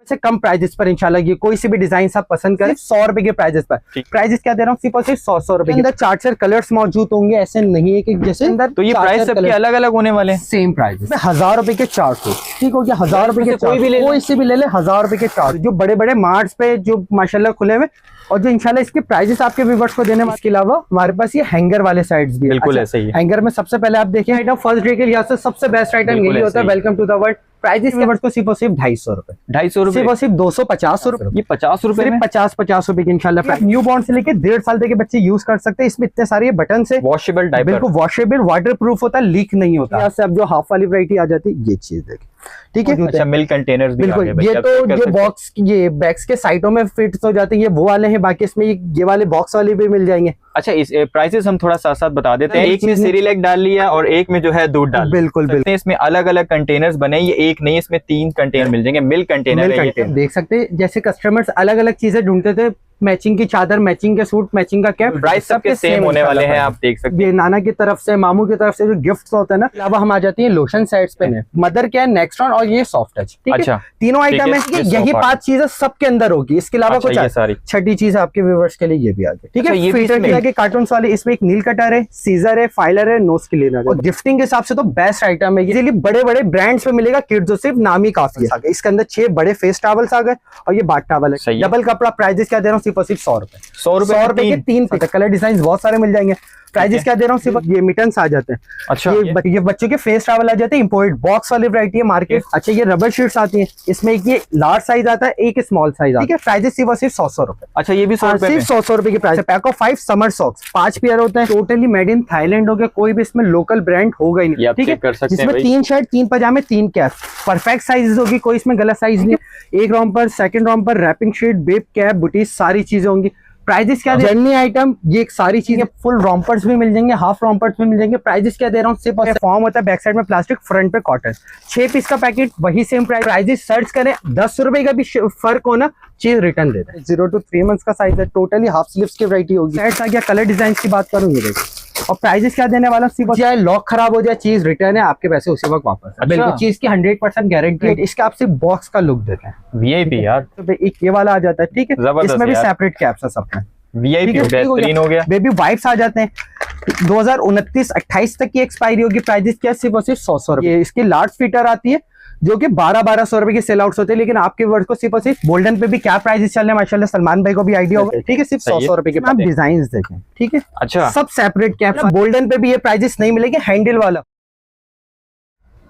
से कम प्राइजेस पर इंशाल्लाह ये कोई सी भी डिजाइन आप पसंद करें 100 रुपए के प्राइजेस पर। प्राइजेस क्या दे रहा हूँ सिर्फ और सिर्फ 100 रुपए के अंदर 4 कलर्स मौजूद होंगे, ऐसे नहीं है कि जैसे अंदर तो ये प्राइस सबके अलग अलग होने वाले हैं। सेम प्राइस 1000 रुपए के 400, ठीक हो गया। 1000 रुपए के कोई से भी ले ले 1000 रुपए के 400। जो बड़े बड़े मार्ट्स पे जो माशाल्लाह खुले हुए और जो इंशाल्लाह इसके प्राइजेस आपके व्यूअर्स को देने। इसके अलावा हमारे पास ये हैंगर वाले साइड्स भी है। बिल्कुल ऐसे ही हैंगर में सबसे पहले आप देखिए आइटम फर्स्ट डे के लिहाज से सबसे बेस्ट आइटम यही होता है। Welcome to the world. Prices के वर्ड को सिर्फ और सिर्फ 250 रुपए, 250 रुपए, सिर्फ और सिर्फ 250 रुपए। ये 50 रुपए में 50 रुपए की इंशाल्लाह न्यू बॉर्न से लेके 1.5 साल तक के बच्चे यूज कर सकते हैं। इसमें इतने सारे बटन से वॉशेबल डायपर, बिल्कुल वॉशेबल, वाटर प्रूफ होता है, लीक नहीं होता। यहाँ से अब जो हाफ वाली वैरायटी आ जाती है ये चीज देखिए, ठीक है। अच्छा मिल्क कंटेनर्स भी बिल्कुल, ये तो जो बॉक्स ये बैग्स के साइडों में फिट हो जाते हैं ये वो वाले हैं, बाकी इसमें ये वाले बॉक्स वाले भी मिल जाएंगे। अच्छा इस प्राइसेस हम थोड़ा साथ साथ बता देते हैं। एक में सेरेलैक डाल लिया और एक में जो है दूध डाल। बिल्कुल बिल्कुल, इसमें अलग अलग कंटेनर्स बने, ये एक नहीं इसमें 3 कंटेनर मिल जाएंगे। मिल्क कंटेनर देख सकते हैं, जैसे कस्टमर्स अलग अलग चीजें ढूंढते थे, मैचिंग की चादर, मैचिंग के सूट, मैचिंग का कैप, प्राइस सबके सेम होने वाले हैं। आप देख सकते हैं नाना की तरफ से, मामू की तरफ से जो गिफ्ट्स होते हैं ना, अलावा हम आ जाती है लोशन सेट्स पे। मदर क्या है, नेक्स्ट्रॉन और ये सॉफ्ट टच, ठीक है। अच्छा, तीनों आइटम है, यही 5 चीजें सबके अंदर होगी। इसके अलावा कुछ छठी चीज आपके व्यूअर्स के लिए ये भी आ गई, ठीक है। ये फिल्टर कार्टून वाले, इसमें एक नील कटर है, सीजर है, फाइलर है, नोज क्लीनर है। और गिफ्टिंग के हिसाब से तो बेस्ट आइटम है। इजीली बड़े बड़े ब्रांड्स पे मिलेगा, किड्स जो सिर्फ नाम ही काफी है। इसके अंदर 6 बड़े फेस टॉवल्स आ गए और ये बाथ टॉवल है, डबल कपड़ा। प्राइजेस क्या दे रहा हूँ सिर्फ और सिर्फ 100 रुपए। 100 रुपए के 3 कलर डिजाइन बहुत सारे मिल जाएंगे। प्राइजेस क्या दे रहा हूँ सिर्फ ये मिटन्स आ जाते हैं। अच्छा, ये बच्चों के फेस टॉवल आ जाते हैं, इंपोर्टेड बॉक्स वाली वैरायटी है मार्केट। अच्छा, ये रबर शीट्स आती हैं, इसमें एक ये लार्ज साइज आता है, एक स्मॉल साइज आता है, ठीक है। प्राइजेस सिर्फ 100 रुपए। अच्छा, ये भी 100 रुपए में, सिर्फ 100 रुपए की प्राइस है। Pack of 5 summer socks, 5 pair होते हैं, टोटली मेड इन थाईलैंड हो गया, कोई भी इसमें लोकल ब्रांड होगा ही नहीं, ठीक है। इसमें 3 शर्ट, 3 पजामे, 3 कैप, परफेक्ट साइज होगी, कोई इसमें गलत साइज नहीं। एक romper, second romper, wrapping sheet, bib cap, booties, सारी चीजें होंगी। प्राइजेस क्या जर्नी आइटम, ये सारी चीजें फुल रॉम्पर्स भी मिल जाएंगे, हाफ रॉम्पर्स भी मिल जाएंगे। प्राइजेस क्या दे रहा हूँ सिर्फ फॉर्म होता है, बैक साइड में प्लास्टिक, फ्रंट पे कॉटन, 6 पीस का पैकेट, वही सेम प्राइस। प्राइजेस सर्च करें, 10 रुपए का भी फर्क हो ना, चीज रिटर्न दे दें। 0 to 3 मंथ्स का साइज है, टोटली हाफ स्लीव्स की वैरायटी होगी। सेट्स आ गया, कलर डिजाइन की बात करूँ ये देखिए। और प्राइजेस क्या देने वाला, सिर्फ चाहे लॉक खराब हो जाए, चीज रिटर्न है, आपके पैसे उसी वक्त वापस। अच्छा। बिल्कुल, चीज की 100% गारंटी है। इसका आप सिर्फ बॉक्स का लुक देते हैं। वीआईपी यार, तो एक ये वाला आ जाता है, ठीक है। इसमें भी सेपरेट कैप्स है सब में। वीआईपी बेहतरीन हो गया। बेबी वाइप्स आ जाते हैं, 2029-28 तक की एक्सपायरी होगी। प्राइजेस क्या सिर्फ और सिर्फ 100 रुपए। इसकी लार्ज फिटर आती है जो कि 1200 रुपए के सेल आउट्स होते हैं, लेकिन आपके वर्ड को सिर्फ और सिर्फ गोल्डन पे भी क्या प्राइजेस चल रहे हैं माशाल्लाह, सलमान भाई को भी आइडिया होगा, ठीक है। सिर्फ 100 रुपए के आप डिजाइन देखें, ठीक है। अच्छा, सब सेपरेट कैप, गोल्डन पे भी ये प्राइजेस नहीं मिलेगी, हैंडल वाला।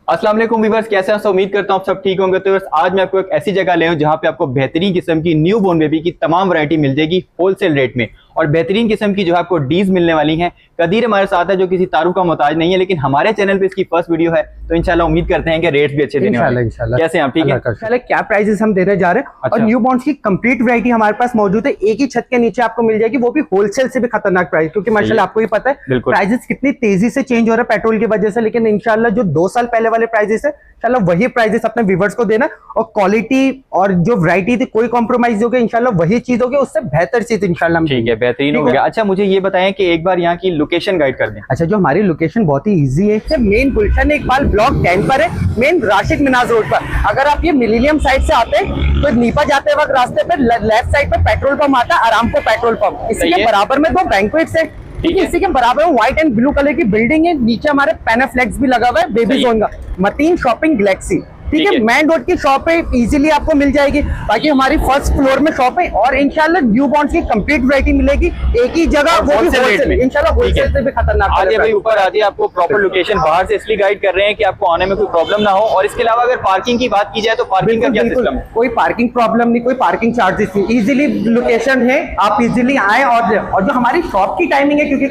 अस्सलाम वालेकुम व्यूअर्स, कैसे हैं? उम्मीद करता हूँ आप सब ठीक होंगे। तो आज मैं आपको एक ऐसी जगह ले हूँ जहाँ पे आपको बेहतरीन किस्म की न्यू बोर्न बेबी की तमाम वैरायटी मिल जाएगी होलसेल रेट में, और बेहतरीन किस्म की जो है आपको डीज मिलने वाली हैं। कदीर हमारे साथ है जो किसी तारुफ का मोहताज नहीं है, लेकिन हमारे चैनल पे इसकी फर्स्ट वीडियो है, तो इंशाल्लाह उम्मीद करते हैं कि रेट्स भी अच्छे देने वाले हैं। कैसे आप ठीक है? पहले क्या प्राइसेस हम देने जा रहे हैं। अच्छा। और न्यू बॉर्न्स की कंप्लीट वैरायटी हमारे पास मौजूद है, एक ही छत के नीचे आपको मिल जाएगी, वो भी होलसेल से भी खतरनाक प्राइस, क्योंकि माशाल्लाह आपको ये पता है प्राइसेस कितनी तेजी से चेंज हो रहा है पेट्रोल की वजह से। लेकिन इंशाल्लाह जो 2 साल पहले वाले प्राइसेस है, इंशाल्लाह वही प्राइसेस अपने व्यूअर्स को देना, और क्वालिटी और जो वैरायटी थी कोई कॉम्प्रोमाइज होगा, इंशाल्लाह वही चीज होगी, उससे बेहतर चीज इंशाल्लाह। ठीक है, बेहतरीन हो गया। अच्छा, मुझे ये बताएं कि एक बार यहाँ की लोकेशन गाइड कर दें। अच्छा, जो हमारी लोकेशन बहुत ही इजी है, मेन गुलशन इकबाल ब्लॉक 10 पर है, मेन राशिद मिनाज रोड पर। अगर आप ये मिलेनियम साइड से आते हैं तो नीपा जाते वक्त रास्ते पे लेफ्ट साइड पे पेट्रोल पंप आता है, आरामको पेट्रोल पंप, इसी के बराबर में 2 बैंक्वेट्स है, ठीक है। इसी के बराबर में व्हाइट एंड ब्लू कलर की बिल्डिंग है, नीचे हमारे पैनाफ्लेक्स भी लगा हुआ है बेबी जोन का, मतीन शॉपिंग गैलेक्सी, ठीक है। मेन रोड की शॉप है, इजीली आपको मिल जाएगी। बाकी हमारी फर्स्ट फ्लोर में शॉप है, और इंशाल्लाह न्यू बॉर्न्स की कंप्लीट वैरायटी मिलेगी एक ही जगह, वो भी होलसेल में। इंशाल्लाह होलसेल से भी खतरनाक। आगे भाई ऊपर आती है, आपको प्रॉपर लोकेशन बाहर से इसलिए गाइड कर रहे हैं कि आपको आने में कोई प्रॉब्लम ना हो। और इसके अलावा अगर पार्किंग की बात की जाए तो पार्किंग का क्या सिस्टम है? कोई पार्किंग प्रॉब्लम नहीं, कोई पार्किंग चार्जेस नहीं, इजीली लोकेशन है, आप इजीली आए। और जो हमारी शॉप की टाइमिंग है, क्योंकि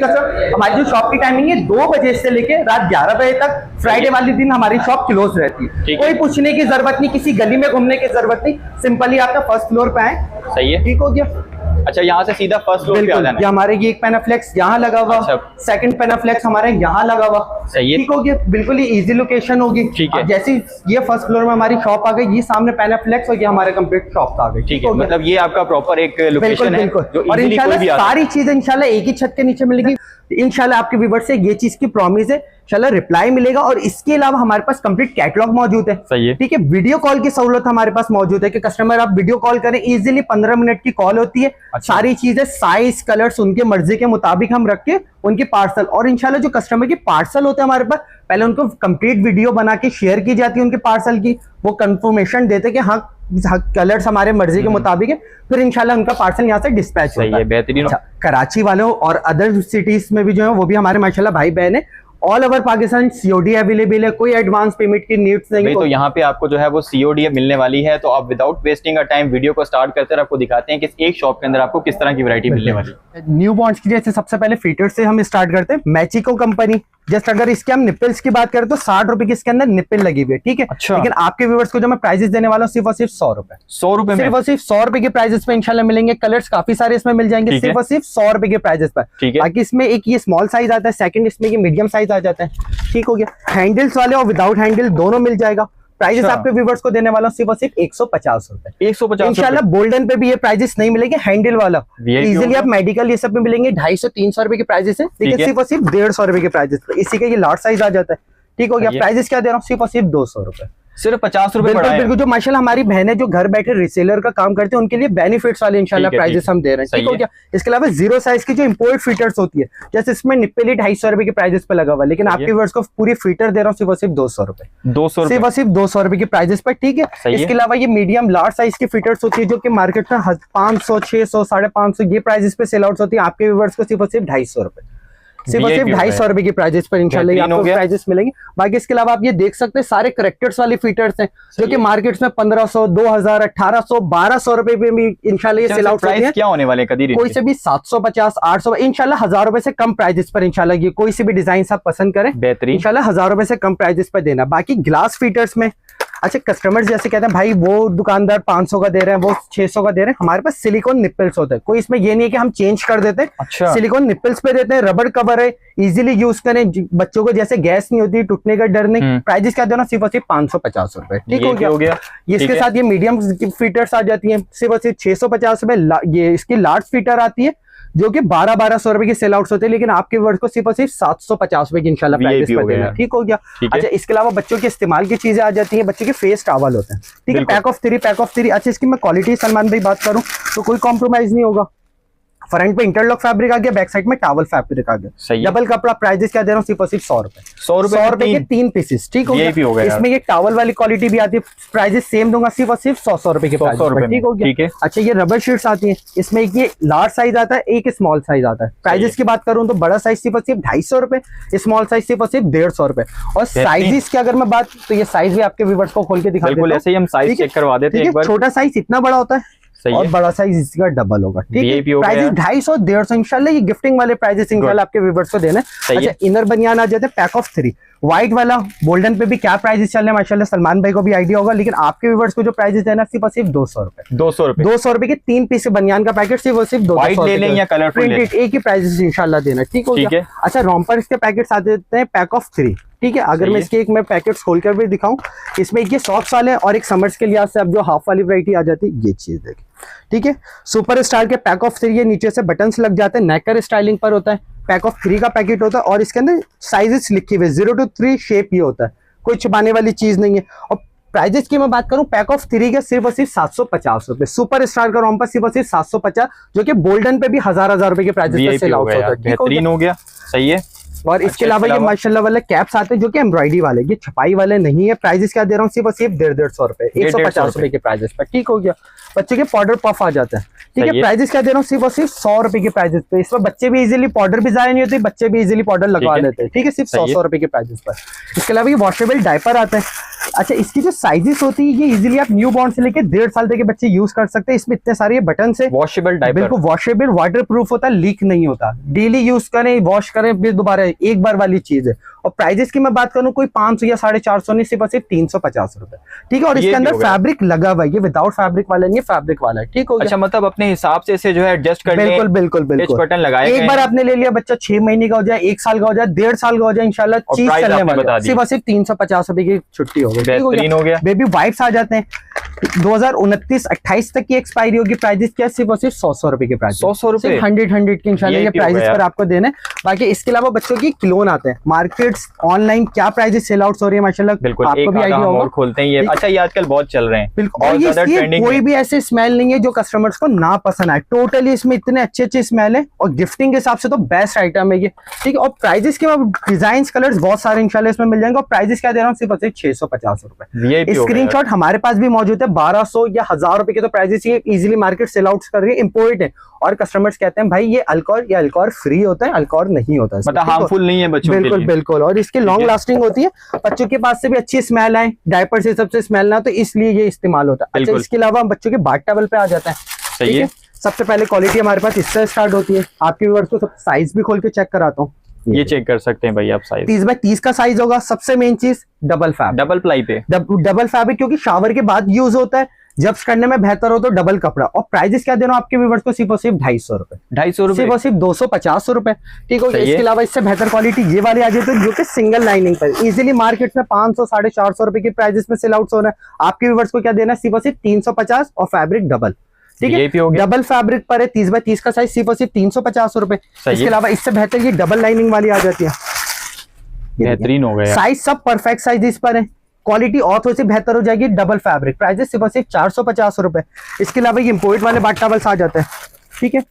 हमारी जो शॉप की टाइमिंग है 2 बजे से लेके रात 11 बजे तक, फ्राइडे वाले दिन हमारी शॉप क्लोज रहती है। कोई पूछने की जरूरत नहीं, किसी गली में घूमने की जरूरत नहीं, सिंपली आपका फर्स्ट फ्लोर पे आए। सही है, ठीक हो गया। अच्छा, यहाँ से सीधा फर्स्ट फ्लोर पे आ जाना है। हमारे ये एक पैनाफ्लेक्स यहाँ लगा हुआ, सेकंड पैनाफ्लेक्स हमारे यहाँ लगा हुआ। सही है, ठीक हो गया, बिल्कुल ही इजी लोकेशन होगी। ठीक है। जैसे ये फर्स्ट फ्लोर में हमारी शॉप आ गई, ये सामने पैनाफ्लेक्स और ये हमारे कंप्लीट शॉप आ गई। ठीक है, मतलब ये आपका प्रॉपर एक लोकेशन है, और इंशाल्लाह सारी चीजें इंशाल्लाह एक ही छत के नीचे मिलेगी। इंशाल्लाह आपके व्यूअर्स से ये चीज की प्रॉमिस है इंशाल्लाह रिप्लाई मिलेगा। और इसके अलावा हमारे पास कंप्लीट कैटलॉग मौजूद है। सही है। ठीक है, वीडियो कॉल की सहूलत हमारे पास मौजूद है कि कस्टमर आप वीडियो कॉल करें, इजीली 15 मिनट की कॉल होती है। अच्छा। सारी चीजें साइज कलर्स उनके मर्जी के मुताबिक हम रख के उनके पार्सल, और इंशाल्लाह जो कस्टमर के पार्सल होते हैं हमारे पास, पहले उनको कंप्लीट वीडियो बना के शेयर की जाती है उनके पार्सल की, वो कंफर्मेशन देते कि हाँ कलर्स हमारे मर्जी के मुताबिक है, फिर इंशाल्लाह उनका पार्सल यहाँ से डिस्पैच होता है। बेहतरीन। अच्छा, कराची वालों और अदर सिटीज में भी जो है वो भी हमारे माशाल्लाह भाई बहन है। All over Pakistan COD available है, कोई एडवांस पेमेंट की नीड्स नहीं है। तो यहाँ पे आपको जो है वो सीओडी मिलने वाली है। तो आप without wasting a time video को स्टार्ट करते हैं, आपको दिखाते हैं कि एक शॉप के अंदर आपको किस तरह की वैरायटी मिलने वाली है। न्यू बॉन्ड्स की जैसे सबसे पहले फीटर्स से हम स्टार्ट करते हैं। मैचिको कंपनी, जस्ट अगर इसके हम निप्पल्स की बात करें तो 60 रुपए की इसके अंदर निप्पल लगी हुई है। ठीक है। अच्छा। लेकिन आपके व्यूअर्स को जो मैं प्राइजेस देने वाला हूँ सिर्फ और सिर्फ 100 रुपए। 100 रुपए में? सिर्फ और सिर्फ 100 रुपए के प्राइजेस पे इंशाल्लाह मिलेंगे। कलर्स काफी सारे इसमें मिल जाएंगे सिर्फ और सिर्फ 100 रुपए के प्राइजेस पर। बाकी इसमें एक ये स्मॉल साइज आता है, सेकंड इसमें ये मीडियम साइज आ जाता है। ठीक हो गया। हैंडल्स वाले और विदाउट हैंडल दोनों मिल जाएगा। प्राइजेस आपके व्यूअर्स को देने वाला हूँ सिर्फ और सिर्फ 150 रुपए। 150 इंशाल्लाह गोल्डन पे भी ये प्राइजेस नहीं मिलेंगे हैंडल वाला, इजीली आप मेडिकल ये सब में मिलेंगे 250-300 रुपए के प्राइजेस है। लेकिन सिर्फ और सिर्फ 150 रुपए के प्राइजेस पे इसी का ये लार्ज साइज आ जाता है। ठीक हो गया। प्राइजेस क्या दे रहा हूँ, सिर्फ और सिर्फ 200 रुपए। सिर्फ 50 रुपए। बिल्कुल बिल्कुल। जो माशाल्लाह हमारी बहनें जो घर बैठे रिसेलर का काम करते हैं उनके लिए बेनिफिट्स वाले इंशाल्लाह प्राइजेस हम दे रहे हैं। ठीक हो गया। इसके अलावा जीरो साइज की जो इंपोर्ट फीटर्स होती है, जैसे इसमें निप्पल 250 रुपए के प्राइजेस पे लगा हुआ है, लेकिन आपके व्यूअर्स को पूरी फीटर दे रहा हूँ सिर्फ और सिर्फ 200 रुपए। 200 सिर्फ और सिर्फ 200 रुपए के प्राइजेस पर। ठीक है। इसके अलावा ये मीडियम लार्ज साइज की फीटर्स होती है जो कि मार्केट में 500, 600, 550 ये प्राइजेस पे सेल आउट होती है। आपके व्यूअर्स को सिर्फ और सिर्फ 250 रुपए, सिर्फ और सिर्फ 250 रुपए की प्राइजेस पर इंशाल्लाह आपको प्राइजेस मिलेंगे। बाकी इसके अलावा आप ये देख सकते हैं सारे करेक्टर्स वाले फीटर्स हैं जो कि मार्केट्स में 1500, 2000, 1800, 1200 रुपए पे भी इंशाल्लाह ये सेल आउट होती है। क्या होने वाले कदीर? कोई से भी 750, 800 इंशाल्लाह 1000 रुपए से कम प्राइजेस पर इंशाल्लाह ये कोई से भी डिजाइन आप पसंद करें बेहतरीन इंशाल्लाह 1000 रुपए से कम प्राइजेस पर देना। बाकी ग्लास फीटर्स में अच्छा कस्टमर जैसे कहते हैं भाई वो दुकानदार 500 का दे रहे हैं, वो 600 का दे रहे हैं, हमारे पास सिलिकॉन निप्पल्स होते हैं। कोई इसमें ये नहीं है कि हम चेंज कर देते हैं। अच्छा। सिलिकॉन निप्पल्स पे देते हैं, रबर कवर है, इजीली यूज करें, बच्चों को जैसे गैस नहीं होती, टूटने का डर नहीं। प्राइजेस क्या देना, सिर्फ और सिर्फ 550 रुपए। ठीक हो गया। इसके साथ ये मीडियम फीटर्स आ जाती है सिर्फ और सिर्फ 650 रुपए। ये इसकी लार्ज फीटर आती है जो कि 1200 रुपए की सेल आउट होते हैं, लेकिन आपके वर्ड को सिर्फ और सिर्फ 750 रुपए की इंशाल्लाह प्राइस पर देना। ठीक हो गया। अच्छा इसके अलावा बच्चों के इस्तेमाल की चीजें आ जाती हैं। बच्चों के फेस टॉवल होते हैं। ठीक है। Pack of 3। अच्छा इसकी मैं क्वालिटी सलमान भाई बात करूं तो कोई कॉम्प्रोमाइज नहीं होगा। फ्रंट पे इंटरलॉक फैब्रिक आ गया, बैक साइड में टॉवल फैब्रिक आ गया। डबल कपड़ा। प्राइजेस क्या दे रहा हूँ, सिर्फ और सिर्फ 100 रुपए। 100 रुपए के 3 पीसेस। ठीक हो गया। इसमें ये टॉवल वाली क्वालिटी भी आती है। प्राइजेस सेम दूंगा सिर्फ और सिर्फ 100 रुपए के प्राइस। ठीक हो गया। अच्छा ये रबर शीट्स आती है, इसमें ये लार्ज साइज आता है, एक स्मॉल साइज आता है। प्राइजेस की बात करूं तो बड़ा साइज सिर्फ और सिर्फ 250 रुपए, स्मॉल साइज सिर्फ और सिर्फ 150 रुपए। और साइजेस की अगर मैं बात तो ये साइज भी आपके व्यूअर्स को खोल के दिखा देता हूं। ऐसे ही हम साइज चेक करवा देते हैं एक बार। छोटा साइज इतना बड़ा होता है और बड़ा साइज इसका डबल होगा। ठीक है। प्राइजेस 250, 150 इंशाल्लाह ये गिफ्टिंग वाले प्राइजेस इंशाल्लाह आपके व्यूअर्स को देना है। अच्छा इनर बनियान आ जाते हैं पैक ऑफ 3 व्हाइट वाला। गोल्डन पे भी क्या प्राइजेस चल रहे हैं माशाल्लाह सलमान भाई को भी आइडिया होगा, लेकिन आपके व्यूअर्स को जो प्राइजेस देना सिर्फ और सिर्फ 200 रुपए। 200 रुपए के 3 पीस बनियान का पैकेट सिर्फ और सिर्फ 200 ले लें या कलरफुल प्रिंटेड एक ही प्राइजेस इंशाल्लाह देना। ठीक हो गया। अच्छा रॉम्पर्स के पैकेट्स आ जाते हैं पैक ऑफ 3। ठीक है। अगर मैं इसके एक मैं पैकेट्स खोलकर भी दिखाऊं, इसमें ये सॉक्स वाले और एक समर्स के लिहाज से अब जो हाफ वाली वैरायटी आ जाती है ये चीज देखिए। ठीक है। सुपर स्टार के पैक ऑफ 3 ये नीचे से बटन्स लग जाते हैं, नेकर स्टाइलिंग पर होता है। पैक ऑफ 3 का पैकेट होता है और इसके अंदर साइजेस लिखे हुए 0 to 3 शेप ही होता है, कोई छुपाने वाली चीज नहीं है। और प्राइजेस की मैं बात करूं पैक ऑफ 3 के सिर्फ और सिर्फ 750 रुपए। सुपर स्टार का रोम्पर सिर्फ और सिर्फ 750, जो कि गोल्डन पे भी 1000 रुपए के प्राइजेस पे सेल आउट होता है। बेहतरीन हो गया। सही है। और इसके अलावा ये माशाल्लाह वाले कैप्स आते हैं जो कि एम्ब्रॉयडरी वाले, ये छपाई वाले नहीं है। प्राइजेस क्या दे रहा हूँ, सिर्फ और सिर्फ 150 रुपए, 150 रुपए के प्राइजेस पर। ठीक हो गया। बच्चे के पाउडर पफ आ जाते हैं। ठीक है। प्राइजेस क्या दे रहा हूँ, सिर्फ और सिर्फ 100 रुपए के प्राइजेस पे। इसमें बच्चे भी इजीली पाउडर भी जाया नहीं होते, बच्चे भी इजीली पाउडर लगवा लेते हैं। ठीक है। सिर्फ 100 रुपए के प्राइजेस पर। इसके अलावा ये वॉशेबल डायपर आता है। अच्छा इसकी जो साइजेस होती है ये इजीली आप न्यू बॉर्न से लेके 1.5 साल तक के बच्चे यूज कर सकते हैं। इसमें इतने सारे बटन है। वॉशेबल डायपर बिल्कुल वॉशेबल, वाटर प्रूफ होता है, लीक नहीं होता। डेली यूज करें, वॉश करें, फिर दोबारा एक बार वाली चीज है। और प्राइजेस की मैं बात करूं कोई 500 या 450 नहीं, सिर्फ 350 रुपए। ठीक है। और इसके अंदर फैब्रिक लगा हुआ है, ये विदाउट फैब्रिक वाला नहीं है, फैब्रिक वाला है। ठीक हो गया। अच्छा मतलब अपने हिसाब से इसे जो है एडजस्ट कर बिल्कुल बिल्कुल बिल्कुल बटन लगाए। एक बार आपने ले लिया, बच्चा 6 महीने का हो जाए, 1 साल का हो जाए, 1.5 साल का हो जाए, इंशाल्लाह चीज चलने वाली है। सिर्फ 350 रुपए की छुट्टी होगी। बेहतरीन हो गया। बेबी वाइप्स आ जाते हैं 2029-28 तक की एक्सपायरी होगी। प्राइजेस क्या सिर्फ और सिर्फ 100 रुपए के प्राइस, 100 रुपए 100 के इंशाल्लाह ये प्राइजेस पर आपको देने। बाकी इसके अलावा बच्चों की खिलौने आते हैं मार्केट्स ऑनलाइन क्या प्राइजेस सेल आउट हो रही है माशाल्लाह, बिल्कुल आपको भी आइडिया होगा। खोलते हैं ये, अच्छा ये आजकल बहुत चल रहे हैं। बिल्कुल, और ये कोई भी ऐसे स्मेल नहीं है जो कस्टमर्स को ना पसंद आए। टोटली इसमें इतने अच्छे अच्छे स्मेल है और गिफ्टिंग के हिसाब से तो बेस्ट आइटम है ये, ठीक है। और प्राइजेस के बाद डिजाइन कलर्स बहुत सारे इंशाल्लाह इसमें मिल जाएंगे। और प्राइजेस क्या दे रहा हूँ सिर्फ 650 रुपए। स्क्रीनशॉट हमारे पास भी मौजूद है। 1200 या 1000 रुपए के तो प्राइजेस ये इजीली मार्केट सेल आउट कर रही है, इंपोर्ट है। और कस्टमर्स कहते हैं भाई ये अल्कोहल या अल्कोहल फ्री होता है, अल्कोहल नहीं होता है, मतलब हार्मफुल नहीं है बच्चों के लिए। बिल्कुल बिल्कुल, और इसकी लॉन्ग लास्टिंग होती है, बच्चों के पास से भी अच्छी स्मेल आए, डायपर से सबसे स्मेल ना, तो इसलिए ये इस्तेमाल होता है। अच्छा, इसके अलावा बच्चों के बाथ टॉवल पे आ जाता है। सही है। सबसे पहले क्वालिटी हमारे पास इससे स्टार्ट होती है। आपके व्यूअर्स को सब साइज भी खोल के चेक कराता हूँ, ये चेक कर सकते हैं भाई आप साइज। 30x30 का साइज होगा। सबसे मेन चीज डबल फैब्रिक, डबल प्लाई पे डबल फैब्रिक, क्योंकि शावर के बाद यूज होता है, जब करने में बेहतर हो तो डबल कपड़ा। और प्राइजेस क्या दे रहा हूँ आपके व्यूअर्स को सिर्फ और सिर्फ 250 रुपए, 250 रुपए, सिर्फ और सिर्फ 250 रुपए, ठीक हो। इसके अलावा इससे बेहतर क्वालिटी ये वाली आ जाती है जो कि सिंगल लाइनिंग पर इजीली मार्केट में 500-450 रुपए की प्राइजेस में सेल आउट हो रहा है। आपके व्यूअर्स को क्या देना है सिर्फ और सिर्फ 350 और फैब्रिक डबल, ठीक है। डबल फैब्रिक पर है, 30x30 का साइज सिर्फ और सिर्फ 350 रुपए। इसके अलावा इससे बेहतर ये डबल लाइनिंग वाली आ जाती है, बेहतरीन हो गया। साइज सब परफेक्ट साइज इस पर है, क्वालिटी और थोड़ी सी बेहतर हो जाएगी। डबल फैब्रिक, प्राइजेस सिर्फ और सिर्फ 450 रुपए। इसके अलावा ये इंपोर्ट वाले बाथ टॉवल्स आ जाते हैं, ठीक है।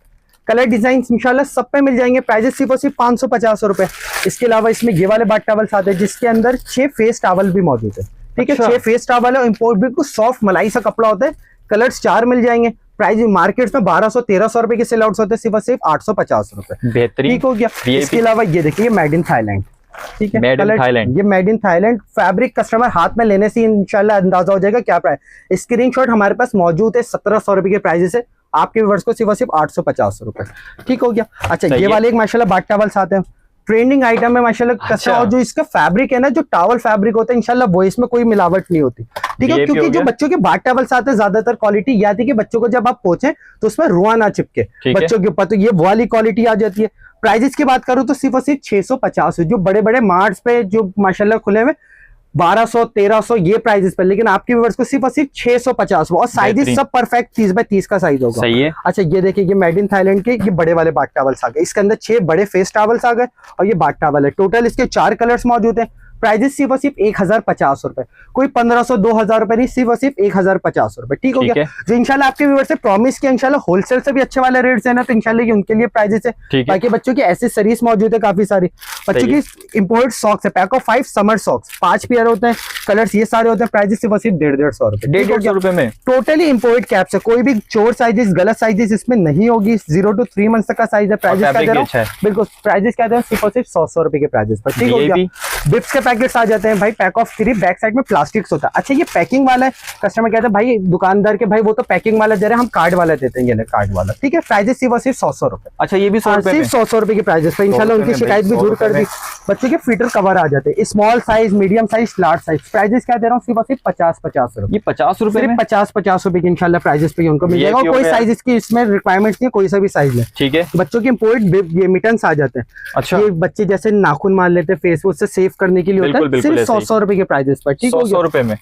कलर डिजाइन इंशाल्लाह सब पे मिल जाएंगे। प्राइजेस सिर्फ और सिर्फ 550 रुपए। इसके अलावा इसमें ये वाले बाथ टॉवल्स आते हैं जिसके अंदर 6 फेस टॉवल भी मौजूद है, ठीक है। 6 फेस टॉवल है, इंपोर्ट बिल्कुल सॉफ्ट मलाई सा कपड़ा होता है। कलर्स 4 मिल जाएंगे। प्राइस मार्केट में 1200-1300 रुपए के सेल आउट होते हैं, सिर्फ और सिर्फ 850 रुपए, बेहतरीन, ठीक हो गया। इसके अलावा ये देखिए मेड इन थाईलैंड, ठीक है। मेड इन थाईलैंड, ये made in Thailand fabric customer हाथ में लेने से इंशाल्लाह अंदाजा हो जाएगा क्या प्राइस। स्क्रीनशॉट हमारे पास मौजूद है। 1700 रुपए के प्राइस है, आपके व्यूअर्स को सिर्फ और सिर्फ 850 रुपए, ठीक हो गया। अच्छा, ये वाले एक माशाल्लाह बाथ टॉवल्स आते हैं, ट्रेंडिंग आइटम है माशाल्लाह। अच्छा। और जो इसका फैब्रिक है ना, जो टॉवल फैब्रिक होता है इंशाल्लाह वो इसमें कोई मिलावट नहीं होती, ठीक है। क्योंकि जो बच्चों के बाथ टॉवल्स आते हैं ज्यादातर क्वालिटी याद है कि बच्चों को जब आप पोंछें तो उसमें रुआ ना चिपके बच्चों के ऊपर, तो ये वाली क्वालिटी आ जाती है। प्राइजेस की बात करूं तो सिर्फ और सिर्फ 650, जो बड़े बड़े मार्ट्स पे जो माशाल्लाह खुले हुए 1200-1300 ये प्राइजेस पे, लेकिन आपके व्यूअर्स को सिर्फ और सिर्फ 650। और साइजेस सब परफेक्ट 30x30 का साइज होगा, सही है। अच्छा, ये देखिए ये मेड इन थाईलैंड के ये बड़े वाले बाथ टॉवल्स आ गए। इसके अंदर 6 बड़े फेस टॉवल्स आ गए और ये बाथ टॉवल है। टोटल इसके 4 कलर्स मौजूद हैं। प्राइजेस सिर्फ और सिर्फ 1050 रुपए, कोई 1500-2000 रुपए नहीं, सिर्फ और सिर्फ 1050 रुपए, ठीक हो गया। जो इंशाल्लाह आपके व्यूअर्स से प्रॉमिस किया इंशाल्लाह होलसेल से भी अच्छे वाले रेट्स है ना, तो इंशाल्लाह ये उनके लिए प्राइजेस है। बाकी बच्चों की एसेसरीज मौजूद है काफी सारी। बच्चों की इंपोर्ट सॉक्स है, pack of 5 summer socks, 5 pair होते हैं, कलर्स ये सारे होते हैं। प्राइजेस सिर्फ और सिर्फ 150 रुपए, 150 रुपए में टोटली इंपोर्ट कैप्स है। कोई भी चोर साइजेस गलत साइजेस इसमें नहीं होगी। 0 to 3 मंथ तक का साइज है। प्राइजेस क्या दे रहा हूं, बिल्कुल प्राइजेस क्या दे रहा हूं सिर्फ और सिर्फ 100 रुपए के प्राइजेस पर, ठीक हो गया। बिप्स के पैकेट्स आ जाते हैं भाई, पैक ऑफ 3, बैक साइड में प्लास्टिक्स होता है। अच्छा, ये पैकिंग वाला है, कस्टमर कहते हैं भाई दुकानदार के भाई वो तो पैकिंग वाला दे रहे हैं, हम कार्ड वाला देते हैं, ये कार्ड वाला, ठीक है। प्राइजेस सिर्फ और सिर्फ 100 रुपए। अच्छा, ये भी 100 रुपए, सिर्फ 100 रुपए के प्राइजेस पर इंशाल्लाह उनकी शिकायत भी दूर कर दी। बच्चों के फिटर कवर आ जाते हैं, small size, medium size, large size. Prices क्या दे रहा हूँ सिर्फ और सिर्फ 50-50 रुपए। ये 50 रुपए, 50-50 रुपए की इंशाल्लाह प्राइजेस पे उनको मिल जाएगा। कोई साइज इसकी इसमें रिक्वायरमेंट्स नहीं, कोई सा भी साइज ले, ठीक है। बच्चों के इंपोर्ट ये मिटन्स आ जाते हैं। अच्छा, ये बच्चे जैसे नाखून मार लेते हैं फेस, उससे सेव करने के लिए होता है, सिर्फ 100 रुपए के प्राइजेस पर, ठीक है। 100 रुपए में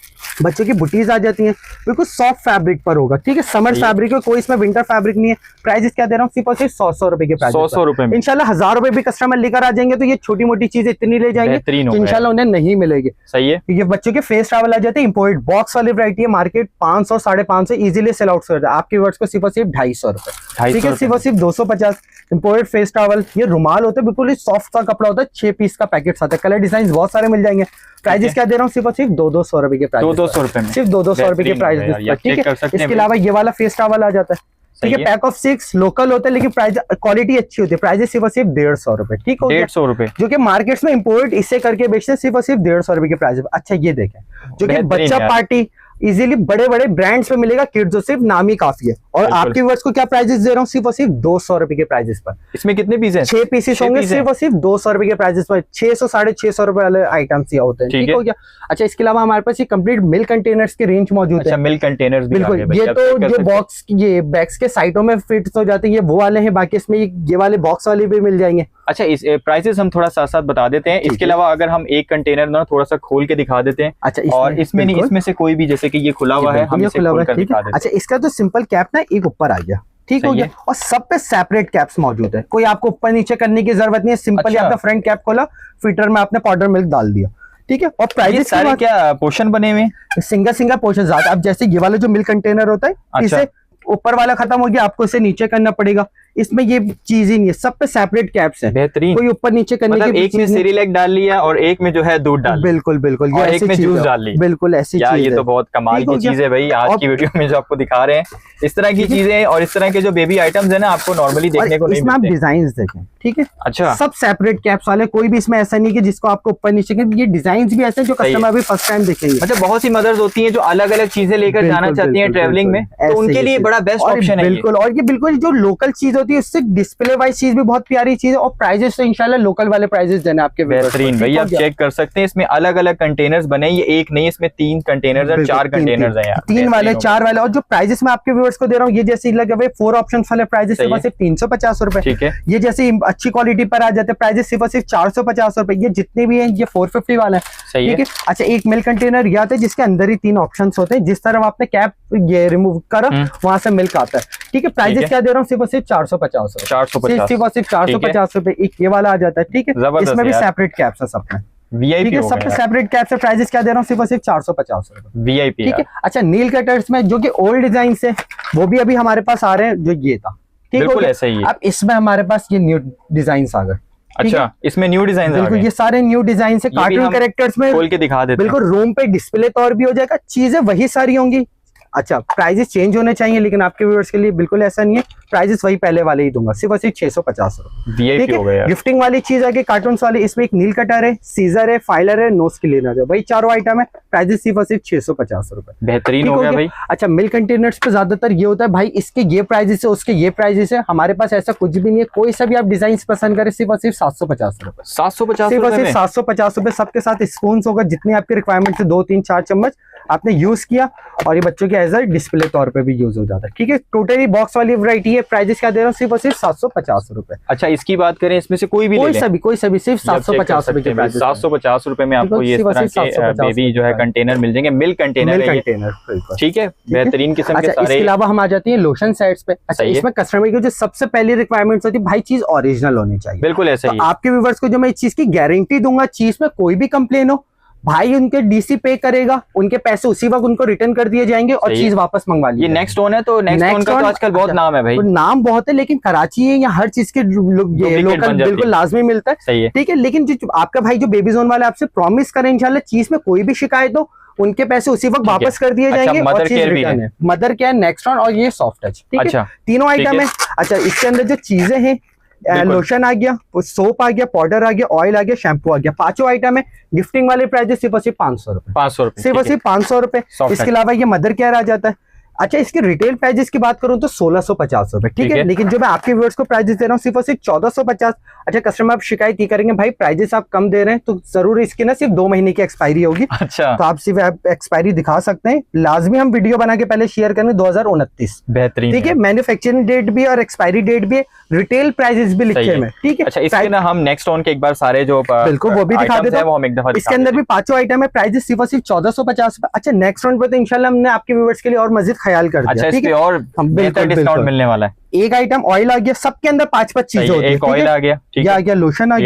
बच्चों की बुटीज आ जाती हैं, बिल्कुल सॉफ्ट फैब्रिक पर होगा, ठीक है। समर फैब्रिक है, कोई इसमें विंटर फैब्रिक नहीं है। प्राइजेस क्या दे रहा हूँ सिर्फ और सिर्फ 100 रुपए के प्राइस, 100 रुपए में इंशाल्लाह 1000 रुपए भी कस्टमर लेकर आ जाएंगे तो ये छोटी मोटी चीजें इतनी ले जाएंगे इंशाल्लाह उन्हें नहीं मिलेगी, सही है। ये बच्चों के फेस टॉवल आ जाते हैं, इंपोर्ट बॉक्स वाली वैरायटी है, मार्केट 500-550 इजीली सेल आउट कर, आपके वर्ड्स को सिर्फ और सिर्फ 250 रुपए, ठीक है। सिर्फ और सिर्फ 250 इंपोर्टेड फेस टॉवल। ये रुमाल होते हैं, बिल्कुल सॉफ्ट सा कपड़ा होता है, 6 पीस का पैकेट आता है, कलर डिजाइन बहुत सारे मिल जाएंगे। प्राइजेस क्या दे रहा हूँ सिर्फ और सिर्फ 200 रुपए के प्राइस, 200 रुपए में, सिर्फ 200 रुपए के प्राइस, ठीक है। इसके अलावा ये वाला फेस टॉवल आ जाता है, ठीक है। पैक ऑफ 6 लोकल होते हैं, लेकिन प्राइस क्वालिटी अच्छी होती है। प्राइजेस सिर्फ और सिर्फ 150 रुपए, ठीक हो गया। 150 रुपए, जो कि मार्केट्स में इंपोर्ट इससे करके बेचते हैं, सिर्फ और सिर्फ 150 रुपए के प्राइस। अच्छा, ये देखें जो कि बच्चा पार्टी इजीली बड़े बड़े ब्रांड्स पे मिलेगा, किड्स सिर्फ नाम ही काफी है। और आपके व्यूअर्स को क्या प्राइजेस दे रहा हूँ, सिर्फ और सिर्फ 200 रुपए के प्राइजेस पर। इसमें कितने पीस हैं? 6 पीसेस होंगे, सिर्फ और सिर्फ 200 रुपए के प्राइजेस पर। 600 650 रुपए वाले आइटम्स ये होते हैं, ठीक हो गया। अच्छा, इसके अलावा हमारे पास ये कंप्लीट मिल्क कंटेनर्स के रेंज मौजूद है। अच्छा, मिल्क कंटेनर्स भी बिल्कुल, ये तो ये बॉक्स, ये बैग्स के साइडों में फिट हो जाते हैं, ये वो वाले हैं। बाकी इसमें ये वाले बॉक्स वाले भी मिल जाएंगे। अच्छा, इस प्राइसेस हम थोड़ा साथ साथ बता देते हैं। इसके अलावा अगर हम एक कंटेनर ना थोड़ा सा खोल के दिखा देते हैं। अच्छा, और इसमें नहीं, इसमें से कोई भी, जैसे कि ये खुला हुआ है, हम इसे खोल कर दिखा देते हैं। अच्छा, इसका तो सिंपल कैप ना एक ऊपर आ गया, ठीक हो गया। और सब पे सेपरेट कैप्स मौजूद है, कोई आपको ऊपर नीचे करने की जरूरत नहीं है। सिंपली आपका फ्रंट कैप खोला, फिल्टर में आपने पाउडर मिल्क डाल दिया, ठीक है। और प्राइजेस सारे क्या पोर्शन बने हुए, सिंगल पोर्शन ज्यादा। अब जैसे ये वाला जो मिल्क कंटेनर होता है, इसे ऊपर वाला खत्म हो गया, आपको इसे नीचे करना पड़ेगा। इसमें ये चीज ही नहीं है, सब पे सेपरेट कैप्स है। बेहतरीन, कोई ऊपर नीचे करने मतलब की एक में सेरिलैक डाल लिया और एक में जो है दूध डाल, बिल्कुल बिल्कुल, और एक में जूस डाल ली, बिल्कुल ऐसी चीज है। ये तो बहुत कमाल की चीज है भाई। आज की वीडियो में जो आपको दिखा रहे हैं इस तरह की चीजें, और इस तरह के जो बेबी आइटम्स है ना, आपको नॉर्मली देखने को नहीं मिलते। इसमें आप डिजाइन देखें, ठीक है। अच्छा, सब सेपरेट कैप्स वाले, कोई भी इसमें ऐसा नहीं कि जिसको आपको ऊपर नीचे, ये डिजाइन भी ऐसे जो कस्टमर अभी फर्स्ट टाइम देखेंगे। मतलब बहुत सी मदर्स होती हैं जो अलग अलग चीजें लेकर जाना चाहती हैं ट्रेवलिंग में, तो उनके लिए बड़ा बेस्ट ऑप्शन है। बिल्कुल, और ये बिल्कुल जो लोकल चीज होती है उससे डिस्प्ले वाइज चीज भी बहुत प्यारी चीज है। और प्राइजेस तो इंशाल्लाह लोकल वाले प्राइजेस देना आपके। बेहतरीन भाई, आप चेक कर सकते हैं, इसमें अलग अलग कंटेनर्स बने, ये एक नहीं, इसमें 3 कंटेनर्स और 4 कंटेनर्स हैं यार, 3 वाले 4 वाले। और जो प्राइजेस मैं आपके व्यूअर्स को दे रहा हूँ, ये जैसे लगे हुए 4 ऑप्शंस वाले प्राइजेस सिर्फ 350 रुपए, ठीक है। ये जैसे अच्छी क्वालिटी पर आ जाते हैं प्राइजेस सिर्फ 450 रुपए। ये जितने भी हैं ये 450 वाला है, ठीक है। अच्छा, एक मिल्क कंटेनर ये आता है जिसके अंदर ही 3 ऑप्शंस होते हैं। जिस तरह आपने कैप ये रिमूव करा, वहां से मिल्क आता है, ठीक है। प्राइजेस क्या दे रहा हूँ, सिर्फ 450 रुपए, सिर्फ 450 रुपए। एक ये वाला आ जाता है, ठीक है। इसमें भी सेपरेट कैप्स है, सब में वीआईपी, सब पे सेपरेट कैप्स है। प्राइजेस क्या दे रहा हूँ, सिर्फ 450 रुपए, वीआईपी, ठीक है। अच्छा, नील कटर्स में जो कि ओल्ड डिजाइन है, वो भी अभी हमारे पास आ रहे हैं। जो ये था, ठीक है, बिल्कुल ऐसा ही है। अब इसमें हमारे पास ये न्यू डिजाइन आ गए। अच्छा, इसमें न्यू डिजाइन, बिल्कुल, ये सारे न्यू डिजाइन से कार्टून कैरेक्टर्स में खोल के दिखा देते हैं। बिल्कुल, रूम पे डिस्प्ले तौर भी हो जाएगा, चीजें वही सारी होंगी। अच्छा, प्राइजेस चेंज होने चाहिए, लेकिन आपके व्यूअर्स के लिए बिल्कुल ऐसा नहीं है। प्राइजेस वही पहले वाले ही दूंगा, सिर्फ 650 रुपए, ठीक है। गिफ्टिंग वाली चीज आगे कार्टून वाली, इसमें एक नील कटर है, सीजर है, फाइलर है, नोज क्लीनर है, वही 4 आइटम है। प्राइजेस सिर्फ 650 रुपए, बेहतरीन हो गया भाई। अच्छा, मिल्क कंटेनर्स पे ज्यादातर ये होता है भाई, इसके ये प्राइजेस है, उसके ये प्राइजेस है। हमारे पास ऐसा कुछ भी नहीं है, कोई सा भी आप डिजाइन पसंद करें, सिर्फ 750 रुपए, 750 रुपए। सबके साथ स्पून होगा, जितनी आपकी रिक्वायरमेंट है, 2 3 4 चम्मच आपने यूज किया, और ये बच्चों के एज अ डिस्प्ले तौर पे भी यूज हो जाता है, ठीक है। टोटली बॉक्स वाली वैरायटी है। प्राइजेस क्या दे रहा हूँ, सिर्फ 750 रुपए। अच्छा, इसकी बात करें, इसमें से कोई भी कोई सभी सिर्फ 750 रुपए के, 750 रुपए में आपको ये तरह के बेबी जो है कंटेनर मिल जाएंगे, मिल्क कंटेनर, ठीक है। बेहतरीन किस्म के सारे। इसके अलावा हम आ जाते हैं लोशन सेट्स पे। अच्छा, इसमें कस्टमर की जो सबसे पहली रिक्वायरमेंट्स होती है भाई, चीज ओरिजिनल होनी चाहिए, बिल्कुल ऐसा ही। आपके व्यूअर्स को जो मैं इस चीज की गारंटी दूंगा, चीज में कोई भी कंप्लेन हो भाई, उनके डीसी पे करेगा, उनके पैसे उसी वक्त उनको रिटर्न कर दिए जाएंगे और चीज वापस मंगवा ली। ये नेक्स्ट ऑन है, तो नेक्स्ट ऑन का तो आजकल बहुत नाम है भाई, नाम बहुत है, लेकिन कराची है, यहाँ हर चीज के लोकल बिल्कुल लाजमी मिलता है, सही है, ठीक है। लेकिन जो आपका भाई जो बेबी जोन वाले आपसे प्रॉमिस करें, इंशाल्लाह चीज में कोई भी शिकायत हो, उनके पैसे उसी वक्त वापस कर दिए जाएंगे। मदर केयर भी है, मदर केयर, नेक्स्ट ऑन और ये सॉफ्ट टच, ठीक है। तीनों आइटम है। अच्छा, इसके अंदर जो चीजें हैं, लोशन आ गया, सोप आ गया, पाउडर आ गया, ऑयल आ गया, शैम्पू आ गया, 5 आइटम है। गिफ्टिंग वाले प्राइस सिर्फ 500 रुपए, 500 रुपए, सिर्फ 500 रुपए। इसके अलावा ये मदर केयर आ जाता है। अच्छा, इसके रिटेल प्राइजेस की बात करूं तो 1650 रुपए, ठीक है। लेकिन जो मैं आपके व्यूअर्स को प्राइजेस दे रहा हूँ, सिर्फ 1450। अच्छा, कस्टमर आप शिकायत ही करेंगे भाई प्राइजेस आप कम दे रहे हैं, तो जरूर इसकी ना सिर्फ 2 महीने की एक्सपायरी होगी। अच्छा, तो आप सिर्फ एक्सपायरी दिखा सकते हैं। लाजमी हम वीडियो बना के पहले शेयर करेंगे 2029, बेहतरीन, ठीक है। मैन्युफैक्चरिंग डेट भी और एक्सपायरी डेट भी है, रिटेल प्राइजेस भी लिखे हैं, ठीक है। अच्छा, इसके ना हम नेक्स्ट ऑन के एक बार सारे जो बिल्कुल वो भी दिखा देते हैं। इसके अंदर भी 5 आइटम है, प्राइजेस सिर्फ 1450 रुपए। अच्छा, नेक्स्ट ऑन पे तो इंशाल्लाह हमने आपके व्यूअर्स के लिए और मजीद ख्याल कर दिया, ठीक है। और बेहतर डिस्काउंट मिलने वाला है। एक आइटम ऑयल आ गया, सबके अंदर 5-5 चीजें होती है। एक ऑयल आ गया, ठीक है, आ गया लोशन आ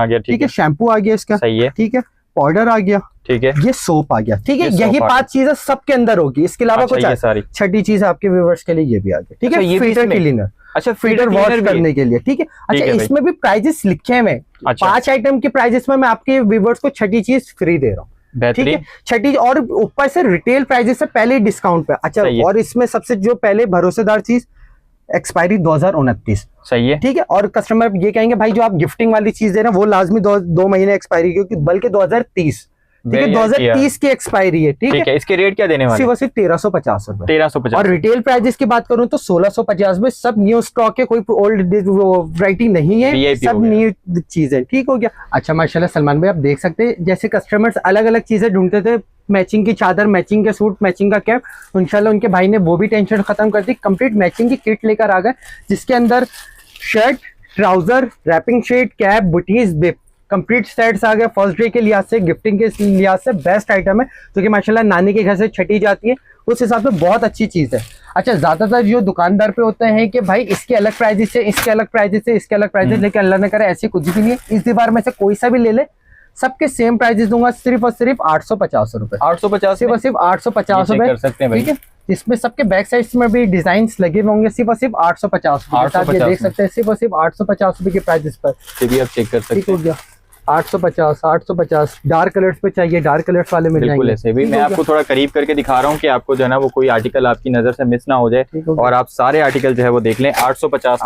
गया, ठीक है, शैम्पू आ गया इसका, सही है, ठीक है, पाउडर आ गया, ठीक है, ये सोप आ गया, ठीक है। यही 5 चीजें सबके अंदर होगी। इसके अलावा कुछ छठी चीज आपके व्यूअर्स के लिए ये भी आ गया, ठीक है, फिल्टर क्लीनर। अच्छा, फिल्टर वॉश करने के लिए, ठीक है। अच्छा, इसमें भी प्राइजेस लिखे हुए, 5 आइटम के प्राइजेस में मैं आपके व्यूअर्स को छठी चीज फ्री दे रहा हूँ, ठीक है। छठी, और ऊपर से रिटेल प्राइजेस से पहले डिस्काउंट पे। अच्छा, और इसमें सबसे जो पहले भरोसेदार चीज, एक्सपायरी 2029, सही है, ठीक है। और कस्टमर ये कहेंगे भाई जो आप गिफ्टिंग वाली चीज दे रहे हैं वो लाजमी 2 महीने एक्सपायरी, क्योंकि बल्कि 2030, ठीक है, 2030 की एक्सपायरी है। ठीक है, इसके रेट क्या देने वाले? सिर्फ 1350 रुपए। 1350। और रिटेल प्राइजेस की बात करूं तो 1650 में। सब न्यू स्टॉक है, कोई ओल्ड वैरायटी नहीं है, सब न्यू चीज है। ठीक हो गया। अच्छा माशाल्लाह सलमान भाई, आप देख सकते हैं जैसे कस्टमर्स अलग अलग चीजें ढूंढते थे, मैचिंग की चादर, मैचिंग के सूट, मैचिंग का कैप, तो इंशाल्लाह उनके भाई ने वो भी टेंशन खत्म कर दी। कंप्लीट मैचिंग की किट लेकर आ गए, जिसके अंदर shirt, trouser, wrapping sheet, cap, booties, bib, complete sets आ गए। फर्स्ट डे के लिहाज से, गिफ्टिंग के लिहाज से बेस्ट आइटम है, जो कि माशाल्लाह नानी के घर से छटी जाती है, उस हिसाब से बहुत अच्छी चीज है। अच्छा, ज्यादातर जो दुकानदार पे होते हैं कि भाई इसके अलग प्राइजेस है, इसके अलग प्राइजेस है, इसके अलग प्राइजेस, लेकिन अल्लाह न करे ऐसी कुछ भी नहीं है। इस दीवार में से कोई सा भी ले ले, सबके सेम प्राइजेस दूंगा, सिर्फ और सिर्फ 850 रुपए। 850, सिर्फ और सिर्फ 850 रुपए। ठीक है, इसमें सबके बैक साइड में भी डिजाइन लगे होंगे। सिर्फ और सिर्फ 850 रुपए देख सकते हैं, सिर्फ और सिर्फ 850 रुपए के प्राइजेस पर। ये आप चेक कर सकते हैं। ठीक हो गया, 850। डार्क कलर्स पे चाहिए, डार्क कलर्स वाले मिल जाएंगे। ऐसे भी मैं आपको थोड़ा करीब करके दिखा रहा हूँ कि आपको जो है ना वो कोई आर्टिकल आपकी नजर से मिस ना हो जाए, और आप सारे आर्टिकल जो है वो देख लें। 850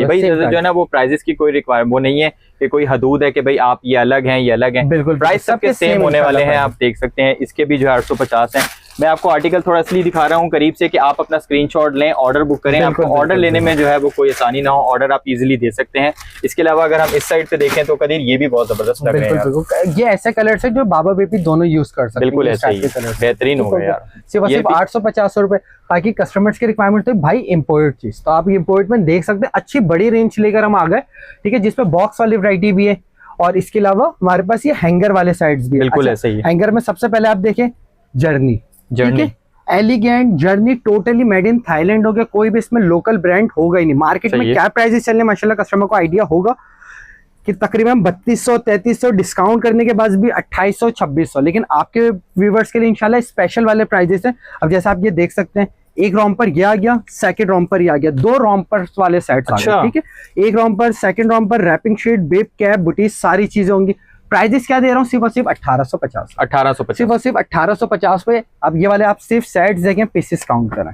भाई, जो है ना वो प्राइजेस की कोई रिक्वायरमेंट वो नहीं है कि कोई हदूद है कि भाई आप ये अलग हैं, ये अलग हैं। बिल्कुल, प्राइस सबके सेम होने वाले हैं, आप देख सकते हैं। इसके भी जो है 850 हैं। मैं आपको आर्टिकल थोड़ा इसलिए दिखा रहा हूँ करीब से कि आप अपना स्क्रीनशॉट लें, ऑर्डर बुक करें। आपको ऑर्डर लेने में जो है वो कोई आसानी ना हो, ऑर्डर आप इजीली दे सकते हैं। इसके अलावा अगर हम इस साइड पे देखें तो कदीर ये भी बहुत जबरदस्त लग रहे हैं। ये ऐसे कलर्स है जो बाबा बेबी दोनों यूज कर सकते हैं। बिल्कुल ऐसे ही बेहतरीन हो गए यार। सिर्फ 850 रुपए। बाकी कस्टमर्स की रिक्वायरमेंट तो भाई इम्पोर्ट चीज, तो आप इम्पोर्ट में देख सकते हैं। अच्छी बड़ी रेंज लेकर हम आ गए। ठीक है, जिसपे बॉक्स वाली वैरायटी भी है, और इसके अलावा हमारे पास ये हैंगर वाले साइड्स भी है। बिल्कुल ऐसे ही। हैंगर में सबसे पहले आप देखें journey, elegant journey, totally made in Thailand हो गया। कोई भी इसमें लोकल ब्रांड होगा ही नहीं। मार्केट में क्या प्राइसेस चल रहे हैं माशाल्लाह कस्टमर को आइडिया होगा कि तकरीबन 3200-3300 डिस्काउंट करने के बाद भी 2800-2600, लेकिन आपके व्यूवर्स के लिए इंशाल्लाह स्पेशल वाले प्राइजेस हैं। अब जैसा आप ये देख सकते हैं, एक रॉम्पर ये आ गया, सेकंड रॉम्पर ये आ गया, 2 रॉम्पर वाले सेट्स आ गए। ठीक है, एक romper, second romper, wrapping sheet, bib, cap, booties, सारी चीजें होंगी। प्राइजेस क्या दे रहा हूँ, सिर्फ और सिर्फ 1850। सिर्फ और सिर्फ 1850 पे। अब ये वाले आप सिर्फ सेट्स देखें, पीसेस काउंट करें,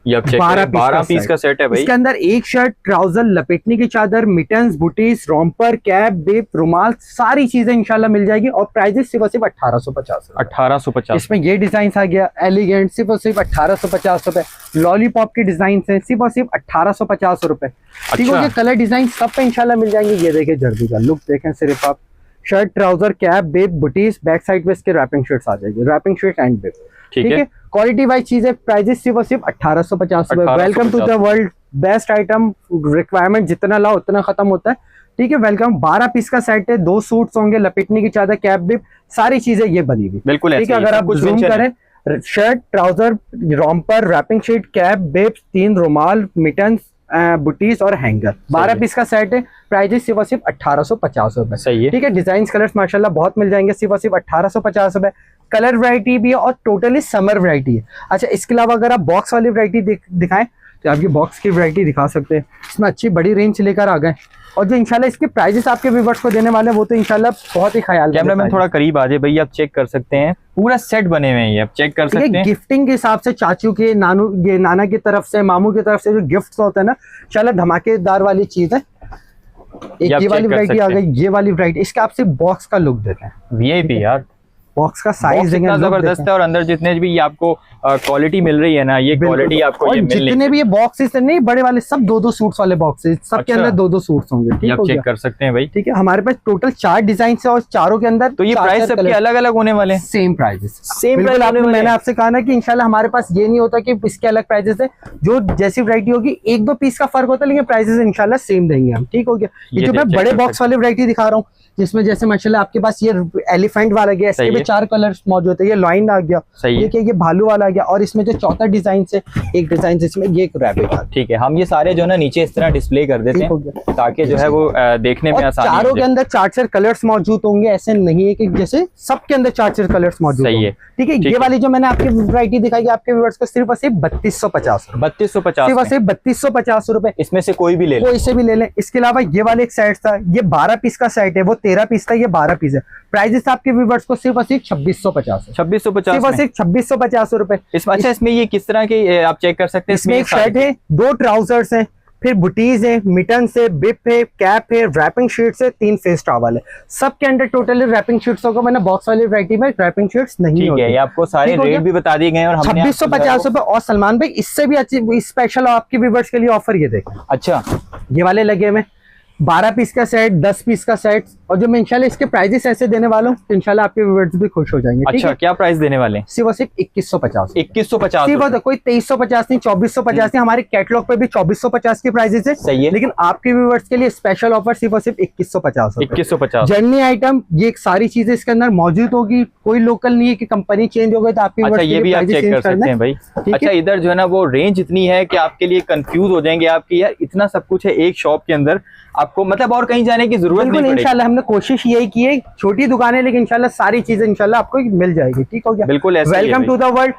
12 पीस का सेट है भाई। इसके अंदर एक शर्ट, ट्राउजर, लपेटने की चादर, मिटन्स, बुटीज, रॉम्पर, कैप, बिप, रुमाल, सारी चीजें इंशाल्लाह मिल जाएगी। और प्राइजेस सिर्फ और सिर्फ 1850। इसमें ये डिजाइन आ गया एलिगेंट, सिर्फ और सिर्फ 1850 रुपए। लॉलीपॉप की डिजाइन है, सिर्फ और सिर्फ 1850 रुपए। ठीक है, कलर डिजाइन सब पे इंशाल्लाह मिल जाएंगे। ये देखें जर्दी का लुक देखें, सिर्फ आप shirt, trouser, cap, bib, booties, back side पे इसके रैपिंग शीट्स आ जाएगी, रैपिंग शीट एंड बिप। ठीक है, क्वालिटी वाइज चीजें, प्राइजेस सिर्फ और सिर्फ 1850 रुपए। Welcome to the world, best item. Requirement जितना लाओ उतना खत्म होता है। ठीक है, वेलकम। 12 पीस का सेट है, 2 सूट्स होंगे, लपेटने की चादर, कैप, बिप, सारी चीजें ये बनी हुई। बिल्कुल ठीक है, अगर आप जूम करें, shirt, trouser, romper, wrapping sheet, cap, bib, 3 रुमाल, मिटन्स, बुटीज और हैंगर, 12 पीस का सेट है। प्राइजेस सिर्फ और सिर्फ 1850 रुपए। सही है। ठीक है, डिजाइन कलर्स माशाल्लाह बहुत मिल जाएंगे, सिर्फ और सिर्फ 1850 रुपए। कलर वैरायटी भी है और टोटली समर वैरायटी है। अच्छा, इसके अलावा अगर आप बॉक्स वाली वैरायटी दिखाएं तो आप ये बॉक्स की वैरायटी दिखा सकते हैं। इसमें अच्छी बड़ी रेंज लेकर आ गए, और जो इंशाल्लाह इसके प्राइजेस आपके व्यूअर्स को देने वाले हैं वो तो इंशाल्लाह बहुत ही ख्याल। कैमरामैन थोड़ा करीब आ जाए भाई, आप चेक कर सकते हैं, पूरा सेट बने हुए हैं, आप चेक कर सकते हैं। गिफ्टिंग के हिसाब से चाचू के, नाना की तरफ से, मामू की तरफ से जो गिफ्ट्स होते हैं ना, इंशाल्लाह धमाकेदार वाली चीज है। एक ये वाली वैरायटी आ गई, ये वाली वैरायटी। इसका आप सिर्फ बॉक्स का लुक देते हैं, वीआईपी यार। बॉक्स का साइज इतना जबरदस्त है, और अंदर जितने भी आपको क्वालिटी मिल रही है ना, ये क्वालिटी आपको ये मिल जितने भी ये बॉक्सेस है, नहीं बड़े वाले, सब 2-2 सूट्स वाले बॉक्सेस, सबके अंदर 2-2 सूट्स होंगे। ठीक है, आप चेक कर सकते हैं भाई। ठीक है, हमारे पास टोटल 4 डिजाइन है, और चारों के अंदर तो ये प्राइस सबके अलग अलग होने वाले हैं। Same prices, same price. मैंने आपसे कहा ना कि इंशाल्लाह हमारे पास ये नहीं होता कि इसके अलग प्राइजेस है। जो जैसी वैरायटी होगी 1-2 पीस का फर्क होता है, लेकिन प्राइजेस इंशाल्लाह सेम देंगे हम। ठीक हो गया। ये जो मैं बड़े बॉक्स वाली वैरायटी दिखा रहा हूँ, जिसमें जैसे माशाल्लाह आपके पास ये एलिफेंट वाला गया, इसके भी 4 कलर्स मौजूद है। ये लाइन आ गया, ये भालू वाला आ गया, और इसमें जो चौथा डिजाइन से एक डिजाइन जिसमें ये एक रैबिट आ। ठीक है, हम ये सारे जो है ना नीचे इस तरह डिस्प्ले कर देते हैं ताकि जो है वो देखने में आसानी हो। चारों के अंदर 4 कलर्स मौजूद होंगे, ऐसे नहीं है कि जैसे सबके अंदर 4 कलर्स मौजूद है। ठीक है, ये वाली जो मैंने आपकी वैरायटी दिखाई आपके व्यूअर्स को सिर्फ और सिर्फ 3250 सिर्फ 3250 रुपए। इसमें से कोई भी ले लें, कोई से भी ले लें। इसके अलावा ये वाला एक सेट था, ये 12 पीस का सेट है, वो 13 पीस था, ये 12 पीस है। प्राइजेस आपके व्यूअर्स को सिर्फ और सिर्फ 2650 सिर्फ और सिर्फ 2650 रुपए। अच्छा, इसमें ये किस तरह के आप चेक कर सकते हैं? इसमें एक शर्ट है, 2 ट्राउजर्स हैं, फिर बुटीज है, मिटन्स है, बिप है, कैप है, रैपिंग शीट्स है, 3 फेस टॉवल है। सबके अंदर टोटली रैपिंग शीट्स होगा, मैंने बॉक्स वाली वैरायटी में रैपिंग शीट्स नहीं होती है। ये आपको सारे रेट भी बता दिए गए और हमने 2650 रुपए। और सलमान भाई इससे भी अच्छी स्पेशल आपके व्यूअर्स के लिए ऑफर ये देखें। अच्छा, ये वाले लगे हुए 12 पीस का सेट, 10 पीस का सेट, और जो मैं इंशाल्लाह इसके प्राइजेस ऐसे देने वाला हूँ तो इंशाल्लाह आपके व्यूअर्स भी खुश हो जाएंगे। अच्छा, क्या प्राइस देने वाले हैं? सिर्फ 2150। 2150 कोई 2350 नहीं, 2450 नहीं, हमारे कैटलॉग पे भी 2450 की प्राइजेस है। सही है, लेकिन आपके व्यूअर्स के लिए स्पेशल ऑफर सिर्फ 2150। 2150 जर्नी आइटम, ये एक सारी चीजें इसके अंदर मौजूद होगी, कोई लोकल नहीं है कि कंपनी चेंज हो गई तो आपके अच्छा, ये भी आप चेक कर सकते हैं भाई। अच्छा, इधर जो है ना वो रेंज इतनी है कि आपके लिए कंफ्यूज हो जाएंगे आपकी, यार इतना सब कुछ है एक शॉप के अंदर, आपको मतलब और कहीं जाने की जरूरत नहीं पड़ेगी। इंशाल्लाह हमने कोशिश यही की है, छोटी दुकान है लेकिन इंशाल्लाह सारी चीजें इंशाल्लाह आपको मिल जाएगी। ठीक हो गया? बिल्कुल। Welcome to the world,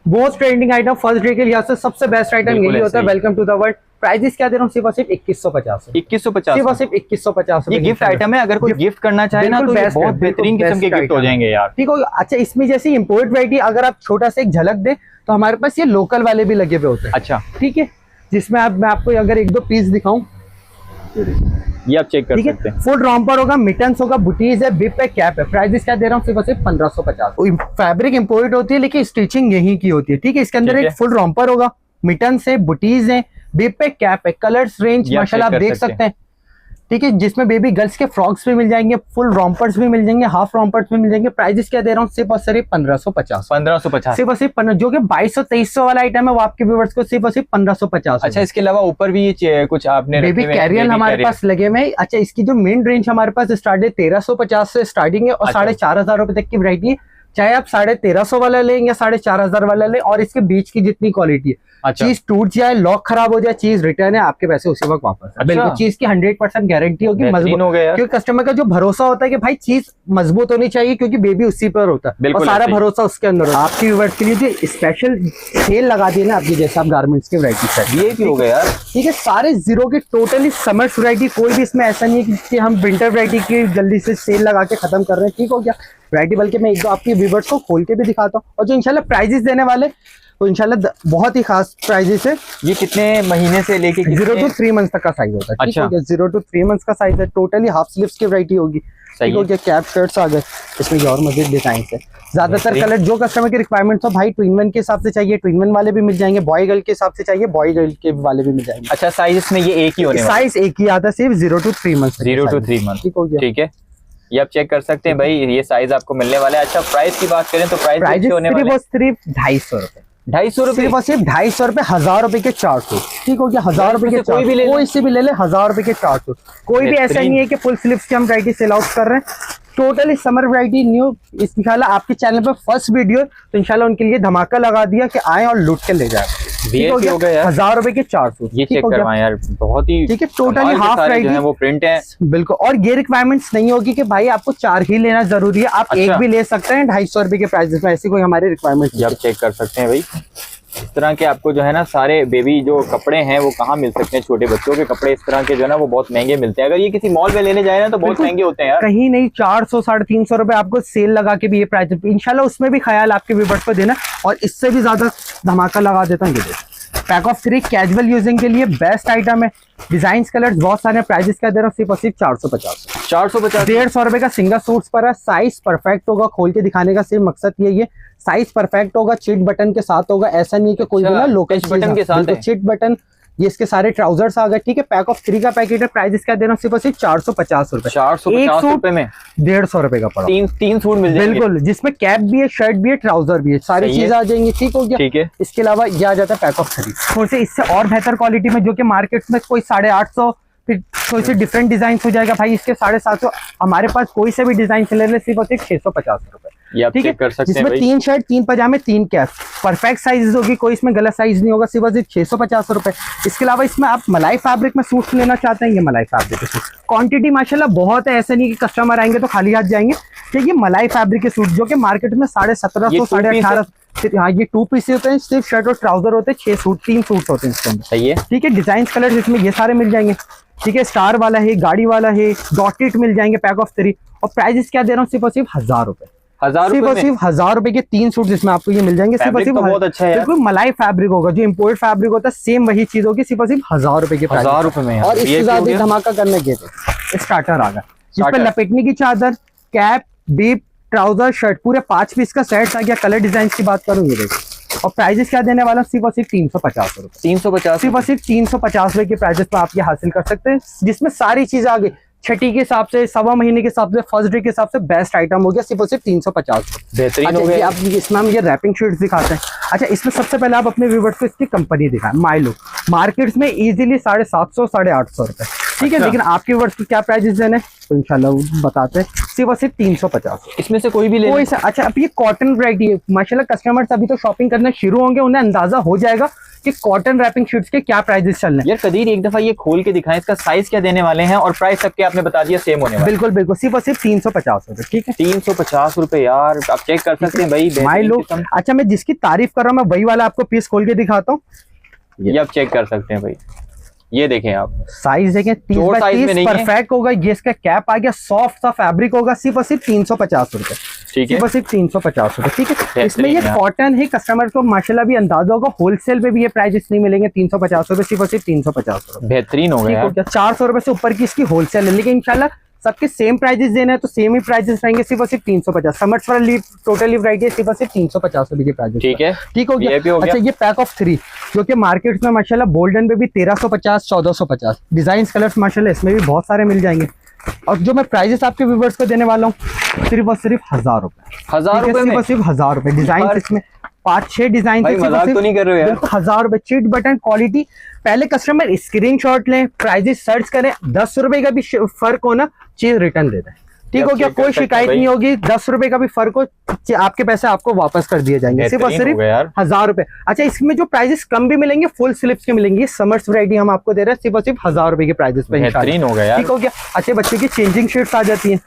most trending item first day के लिहाज से सबसे बेस्ट आइटम यही होता है। Welcome to the world. Prices क्या दे रहा हूँ? सिर्फ 2150। 2150 सिर्फ 2150। ये गिफ्ट आइटम है, अगर कोई गिफ्ट करना चाहे ना तो बहुत बेहतरीन किस्म के गिफ्ट हो जाएंगे यार। ठीक हो? अच्छा, इसमें जैसे इंपोर्ट वैरायटी अगर आप छोटा सा एक झलक दे तो हमारे पास ये लोकल वाले भी लगे हुए होते हैं। अच्छा, ठीक है, जिसमें मैं आपको अगर 1-2 पीस दिखाऊं, ये आप चेक कर सकते हैं। फुल रॉम्पर होगा, मिटन्स होगा, बुटीज है, बिप है, कैप है। प्राइजेस क्या दे रहा हूँ? सिर्फ 1550। फैब्रिक इंपोर्ट होती है लेकिन स्टिचिंग यहीं की होती है। ठीक है, इसके अंदर एक फुल रॉम्पर होगा, मिटन्स है, बुटीज है, बिप है, कैप है। कलर्स रेंज माशाल्लाह आप देख सकते हैं। ठीक है, जिसमें बेबी गर्ल्स के फ्रॉक्स भी मिल जाएंगे, फुल रॉम्पर्स भी मिल जाएंगे, हाफ रॉम्पर्स भी मिल जाएंगे। प्राइजेस क्या दे रहा हूँ? सिर्फ और सिर्फ 1550। 1550 सिर्फ और सिर्फ जो कि 2200-2300 वाला आइटम है वो आपके व्यूअर्स को सिर्फ और सिर्फ 1550। अच्छा, इसके अलावा ऊपर भी ये कुछ आपने बेबी कैरियर हमारे पास लगे हुए हैं। अच्छा, इसकी जो मेन रेंज हमारे पास स्टार्ट है 1350 से स्टार्टिंग है और 4500 रुपए तक की वैरायटी है। चाहे आप 1350 वाला लें या 4500 वाला लें, और इसके बीच की जितनी क्वालिटी है। अच्छा। चीज टूट जाए, लॉक खराब हो जाए, चीज रिटर्न है, आपके पैसे उसी वक्त वापस। अच्छा। बिल्कुल, चीज की 100% गारंटी होगी, मजबूत हो गया। क्योंकि कस्टमर का जो भरोसा होता है कि भाई चीज मजबूत होनी चाहिए, क्योंकि बेबी उसी पर होता है और सारा भरोसा उसके अंदर होता है। आपकी व्यूअर्स के लिए जो स्पेशल सेल लगा दी ना आपकी, जैसे आप गारमेंट्स की वैरायटी से, ये भी हो गया यार। ठीक है, सारे जीरो के टोटली समर वैरायटी, कोई भी इसमें ऐसा नहीं है कि हम विंटर वैरायटी की जल्दी से सेल लगा के खत्म कर रहे हैं। ठीक हो गया? वैरायटी बल्कि मैं 1-2 आपकी व्यूअर्स को खोल के भी दिखाता हूँ, और जो इंशाल्लाह प्राइजेस देने वाले तो इंशाल्लाह बहुत ही खास प्राइजेस है। ये कितने महीने से लेके 0 to 3 मंथ तक का साइज होता है। अच्छा, 0 to 3 मंथ का साइज है। टोटली हाफ स्लीव्स की वैरायटी होगी। ठीक हो गया? कैप शर्ट्स आ गए, इसमें और मजीद डिजाइन है। ज्यादातर कलर जो कस्टमर की रिक्वायरमेंट हो, भाई ट्विन वन के हिसाब से चाहिए ट्विन वन वाले भी मिल जाएंगे, बॉय गर्ल के हिसाब से चाहिए बॉय गर्ल के वाले भी मिल जाएंगे। अच्छा, साइज इसमें ये एक ही होने वाला है? साइज एक ही आता है, सिर्फ 0 to 3 मंथ। 0 to 3 month. ठीक हो गया? ठीक है, ये आप चेक कर सकते हैं भाई, ये साइज आपको मिलने वाला है। अच्छा, प्राइस की बात करें तो प्राइस होने वाला है सिर्फ 250 रुपए। 250 रुपए? सिर्फ 250 रुपए, 1000 रुपए के 4 सूट। ठीक हो गया? 1000 रुपए के कोई भी ले, कोई से भी ले ले, 1000 रुपए के 4 सूट। कोई भी ऐसा नहीं है कि फुल स्लीव्स की हम वैरायटी सेल आउट कर रहे हैं। टोटली समर वैरायटी न्यू, इंशाल्लाह आपके चैनल पे फर्स्ट वीडियो, तो इंशाल्लाह उनके लिए धमाका लगा दिया कि आए और लूट के ले जाए। हो गया यार। 1000 रुपए के 4 सूट। ये चेक करवाएं यार, बहुत ही ठीक है। टोटली हाफ वैरायटी, वो प्रिंट है बिल्कुल। और ये रिक्वायरमेंट्स नहीं होगी कि भाई आपको 4 ही लेना जरूरी है, आप एक भी ले सकते हैं 250 रुपए के प्राइस में। ऐसी कोई हमारी रिक्वायरमेंट आप चेक कर सकते हैं भाई। इस तरह के आपको जो है ना सारे बेबी जो कपड़े हैं वो कहाँ मिल सकते हैं? छोटे बच्चों के कपड़े इस तरह के जो है ना वो बहुत महंगे मिलते हैं। अगर ये किसी मॉल में लेने जाए ना तो बहुत महंगे होते हैं यार। कहीं नहीं, 400-350 रुपए आपको सेल लगा के भी ये प्राइस, इंशाल्लाह उसमें भी ख्याल आपके व्यूअर्स को देना, और इससे भी ज्यादा धमाका लगा देता हूँ। ये पैक ऑफ 3 कैजुअल यूजिंग के लिए बेस्ट आइटम है। डिजाइन कलर्स बहुत सारे। प्राइजेस क्या दे रहा हूँ? सिर्फ और सिर्फ 450। 450, 150 रुपए का सिंगल सूट्स पर है। साइज परफेक्ट होगा, खोल के दिखाने का सिर्फ मकसद यही है, साइज परफेक्ट होगा, चिट बटन के साथ होगा। ऐसा नहीं कि कोई भी ना लोकल बटन के साथ, चिट बटन। ये इसके सारे ट्राउजर्स आ गए। ठीक है, पैक ऑफ 3 का पैकेट है। प्राइजेस क्या दे रहा हूँ? सिर्फ और सिर्फ 450 रुपए। 450 रुपए में 150 रुपए का पड़ा। 3 सूट मिल जाएंगे बिल्कुल, जिसमें कैप भी है, शर्ट भी है, ट्राउजर भी है, सारी चीज आ जाएंगी। ठीक हो गया? ठीक है। इसके अलावा ये आ जाता है पैक ऑफ 3, थोड़ी सी इससे और बेहतर क्वालिटी में, जो कि मार्केट में कोई 850, फिर थोड़ी सी डिफरेंट डिजाइन हो जाएगा भाई इसके 750। हमारे पास कोई से भी डिजाइन चले रहे, सिर्फ और सिर्फ 650 रुपए। ठीक है, जिसमें 3 शर्ट, 3 पजामे, 3 कैप, परफेक्ट साइज होगी, कोई इसमें गलत साइज नहीं होगा, सिर्फ और सिर्फ 650 रुपए। इसके अलावा इसमें आप मलाई फैब्रिक में सूट लेना चाहते हैं, ये मलाई फैब्रिक के सूट क्वांटिटी माशाल्लाह बहुत है। ऐसा नहीं कि कस्टमर आएंगे तो खाली हाथ जाएंगे। ठीक है, मलाई फैब्रिक के सूट जो कि मार्केट में 1750, 1850। हाँ, ये 2 पीस होते हैं, सिर्फ शर्ट और ट्राउजर होते हैं। 6 सूट, 3 सूट होते हैं इसके अंदर। सही है। ठीक है, डिजाइन कलर इसमें ये सारे मिल जाएंगे। ठीक है, स्टार वाला है, गाड़ी वाला है, डॉटेड मिल जाएंगे पैक ऑफ 3। और प्राइजेस क्या दे रहा हूँ? सिर्फ और सिर्फ 1000 रुपए। सिर्फ 1000 रुपए के 3 सूट जिसमें आपको ये मिल जाएंगे। सिर्फ बहुत अच्छा है, बिल्कुल मलाई फैब्रिक होगा, जो इम्पोर्ट फैब्रिक होता है सेम वही चीज होगी, सिर्फ 1000 रुपए के, 1000 रुपए में। और इससे ज्यादा धमाका करने के स्टार्टर आ गया, जिसपे लपेटने की चादर, कैप, बीप, ट्राउजर, शर्ट, पूरे 5 पीस का सेट आ गया। कलर डिजाइन की बात करूँ ये देखो, और प्राइजेस क्या देने वाला, सिर्फ और सिर्फ 350 रुपए। 350, सिर्फ और सिर्फ 350 रुपए के प्राइजेस पे आप ये हासिल कर सकते हैं, जिसमें सारी चीजें आ गई। छठी के हिसाब से, सवा महीने के हिसाब से, फर्स्ट डे के हिसाब से बेस्ट आइटम हो गया, सिर्फ और सिर्फ 350। बेहतरीन हो गया। आप इसमें हम ये रैपिंग शीट्स दिखाते हैं। अच्छा, इसमें सबसे पहले आप अपने व्यूवर्स को इसकी कंपनी दिखाएं, माइलो। मार्केट्स में इजीली 750 850 रुपए, ठीक है। लेकिन आपके व्यूवर्स को क्या प्राइजेस देने, तो इंशाल्लाह बताते हैं। सिर्फ और सिर्फ 350। इसमें से कोई भी ले कोई सा। अच्छा, अब ये कॉटन वैरायटी है माशाल्लाह, कस्टमर्स अभी तो शॉपिंग करना शुरू होंगे, उन्हें अंदाजा हो जाएगा कि कॉटन रैपिंग शीट्स के क्या प्राइजेस चल रहे हैं। यार कदीर, एक दफा ये खोल के दिखाएं, इसका साइज क्या देने वाले हैं, और प्राइस सबके आपने बता दिया सेम होने वाला। बिल्कुल बिल्कुल, सिर्फ और सिर्फ 350 रुपए, ठीक है। 350 रुपए यार, आप चेक कर सकते हैं भाई। माई लो। अच्छा, मैं जिसकी तारीफ कर रहा हूँ, मैं वही वाला आपको पीस खोल के दिखाता हूँ, ये आप चेक कर सकते हैं भाई। ये देखें आप, साइज देखें, 30 बाय 30 परफेक्ट होगा। ये इसका कैप आ गया, सॉफ्ट सा फैब्रिक होगा, सिर्फ और सिर्फ 350 रुपए, ठीक है। सिर्फ और सिर्फ 350 रुपए, ठीक है। इसमें ये कॉटन है, कस्टमर को माशाल्लाह भी अंदाजा होगा, होलसेल पे भी ये प्राइजेस नहीं मिलेंगे। 350 रुपए, सिर्फ और सिर्फ 350 रुपए। बेहतरीन हो गया। 400 रुपए से ऊपर की इसकी होलसेल है, लेकिन इंशाल्लाह सबके सेम प्राइजेस देना है तो सेम ही प्राइजेस रहेंगे, सिर्फ और सिर्फ 350। समर्स वाली टोटली वैरायटी है, सिर्फ और सिर्फ 350 रुपए की प्राइजेस, ठीक है। ठीक हो गया। अच्छा, ये पैक ऑफ 3 जो कि मार्केट में माशाल्लाह गोल्डन पे भी 1350 1450 डिजाइन कलर्स माशाल्लाह इसमें भी बहुत सारे मिल जाएंगे। और जो मैं प्राइजेस आपके व्यूवर्स को देने वाला हूँ, सिर्फ और सिर्फ 1000 रुपए। 1000 रुपए में, सिर्फ 1000 रुपए। डिजाइन इसमें 5-6 डिजाइन, मजाक तो नहीं कर रहे हो यार। 1000 रुपए, चिट बटन क्वालिटी। पहले कस्टमर स्क्रीनशॉट लें, प्राइजेस सर्च करें, 10 रुपए का भी फर्क हो ना, चीज रिटर्न दे दें, ठीक हो गया। कोई शिकायत नहीं होगी, 10 रुपए का भी फर्क हो, आपके पैसे आपको वापस कर दिए जाएंगे, सिर्फ और सिर्फ 1000 रुपए। अच्छा, इसमें जो प्राइजेस कम भी मिलेंगे, फुल स्लिप्स के मिलेंगे। समर्स वैरायटी हम आपको दे रहे हैं सिर्फ और सिर्फ 1000 रुपए के प्राइजेस पे, बेहतरीन हो गया, ठीक हो गया। अच्छे बच्चे की चेंजिंग शीट्स आ जाती है,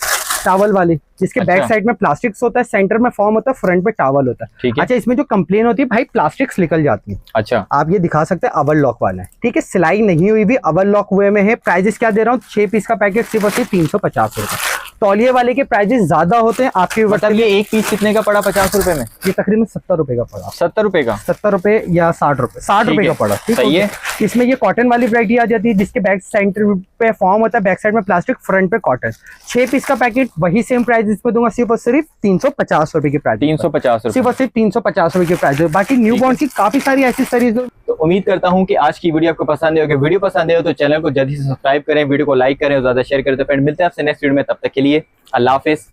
टावल वाली, जिसके बैक साइड में प्लास्टिक्स होता है, सेंटर में फॉर्म होता है, फ्रंट पे टावल होता है। अच्छा, इसमें जो कंप्लेन होती है भाई, प्लास्टिक्स निकल जाती है। अच्छा, आप ये दिखा सकते हैं, अवर लॉक वाला है, ठीक है। सिलाई नहीं हुई भी, अवर लॉक हुए में है। प्राइजेस क्या दे रहा हूँ, 6 पीस का पैकेट, सिर्फ और सिर्फ 350 रुपए। तौलिए वाले के प्राइजेस ज्यादा होते हैं आपके, मतलब ये एक पीस कितने का पड़ा 50 रुपए में? ये तकरीबन 70 रुपए का पड़ा। 70 रुपए का? 70 रुपए या 60 रुपए, 60 रुपए का पड़ा, ठीक है। इसमें ये कॉटन वाली वैरायटी आ जाती है, जिसके बैक सेंटर पे फॉर्म होता है, बैक साइड में प्लास्टिक, फ्रंट पे कॉटन। 6 पीस का पैकेट, वही सेम प्राइस इस पे दूंगा, सिर्फ और सिर्फ 350 रुपए की प्राइस। 350 सिर्फ और सिर्फ 350 रुपए की प्राइस। बाकी न्यू बॉर्न की काफी सारी एक्सेसरीज। तो उम्मीद करता हूँ कि आज की वीडियो आपको पसंद है। वीडियो पसंद है तो चैनल को जल्दी से सब्सक्राइब करें, वीडियो को लाइक करें और ज्यादा शेयर करें। तो फ्रेंड, मिलते हैं आपसे नेक्स्ट वीडियो में, तब तक के लिए अल्लाह हाफिज।